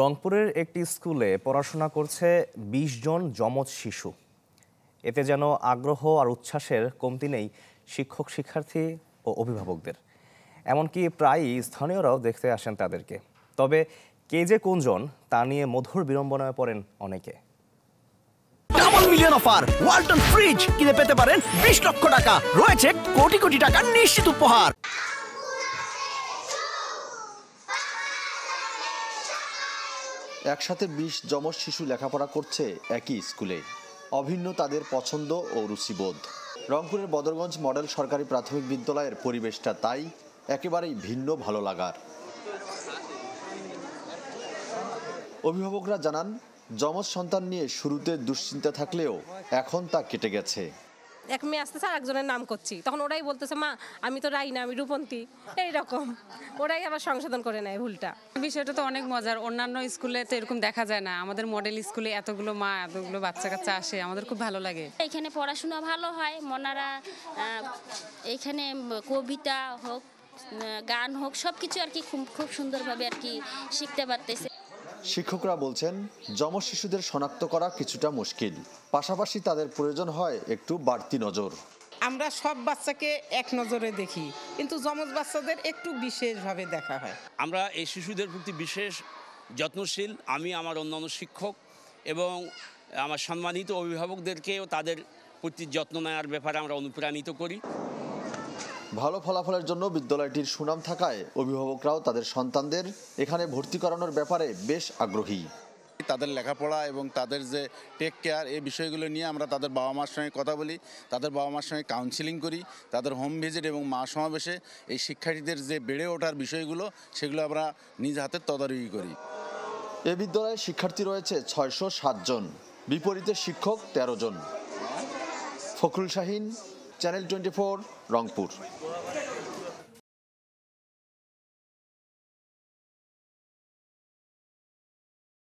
রংপুরের একটি স্কুলে পড়াশোনা করছে ২০ জন যমজ শিশু। এতে যেন আগ্রহ আর উচ্ছ্বাসের কমতি নেই শিক্ষক, শিক্ষার্থী ও অভিভাবকদের। এমনকি প্রায়ই স্থানীয়রাও দেখতে আসেন তাদেরকে। তবে কে যে কোনজন তা নিয়ে মধুর বিড়ম্বনায় পড়েন অনেকে। Double million offer Walton fridge কিনে পেতে পারেন ২০ লক্ষ টাকা, রয়েছে কোটি কোটি টাকার নিশ্চিত উপহার। একসাথে ২০ যমজ শিশু লেখাপড়া করছে একই স্কুলে। অভিন্ন তাদের পছন্দ ও রুচিবোধ। রংপুরের বদরগঞ্জ মডেল সরকারি প্রাথমিক বিদ্যালয়ের পরিবেশটা তাই একেবারেই ভিন্ন ভালো লাগার। অভিভাবকরা জানান, যমজ সন্তান নিয়ে শুরুতে দুশ্চিন্তা থাকলেও এখন তা কেটে গেছে। এক মেয়ে আসতেছে আর একজনের নাম করছি, তখন ওরাই বলতেছে মা আমি তো রাই না, আমি রূপন্তী, এইরকম ওরাই আবার সংশোধন করে নেয় ভুলটা। বিষয়টা তো অনেক মজার, অন্যান্য স্কুলে তো এরকম দেখা যায় না। আমাদের মডেল স্কুলে এতগুলো মা এতগুলো বাচ্চা কাচ্চা আসে, আমাদের খুব ভালো লাগে। এখানে পড়াশোনা ভালো হয়, মনারা এখানে কবিতা হোক গান হোক সবকিছু আর কি খুব সুন্দরভাবে আর কি শিখতে পারতেছে। শিক্ষকরা বলছেন, যমজ শিশুদের শনাক্ত করা কিছুটা মুশকিল, পাশাপাশি তাদের প্রয়োজন হয় একটু বাড়তি নজর। আমরা সব বাচ্চাকে এক নজরে দেখি, কিন্তু যমজ বাচ্চাদের একটু বিশেষভাবে দেখা হয়। আমরা এই শিশুদের প্রতি বিশেষ যত্নশীল। আমি আমার অন্যান্য শিক্ষক এবং আমার সম্মানিত অভিভাবকদেরকেও তাদের প্রতি যত্ন নেওয়ার ব্যাপারে আমরা অনুপ্রাণিত করি। ভালো ফলাফলের জন্য বিদ্যালয়টির সুনাম থাকায় অভিভাবকরাও তাদের সন্তানদের এখানে ভর্তি করানোর ব্যাপারে বেশ আগ্রহী। তাদের লেখাপড়া এবং তাদের যে টেক কেয়ার, এই বিষয়গুলো নিয়ে আমরা তাদের বাবা মার সঙ্গে কথা বলি, তাদের বাবা মার সঙ্গে কাউন্সিলিং করি, তাদের হোম ভিজিট এবং মা সমাবেশে এই শিক্ষার্থীদের যে বেড়ে ওঠার বিষয়গুলো সেগুলো আমরা নিজ হাতে তদারকি করি। এ বিদ্যালয়ে শিক্ষার্থী রয়েছে ৬০৭ জন, বিপরীতে শিক্ষক ১৩ জন। ফখরুল শাহীন, চ্যানেল 24, রংপুর।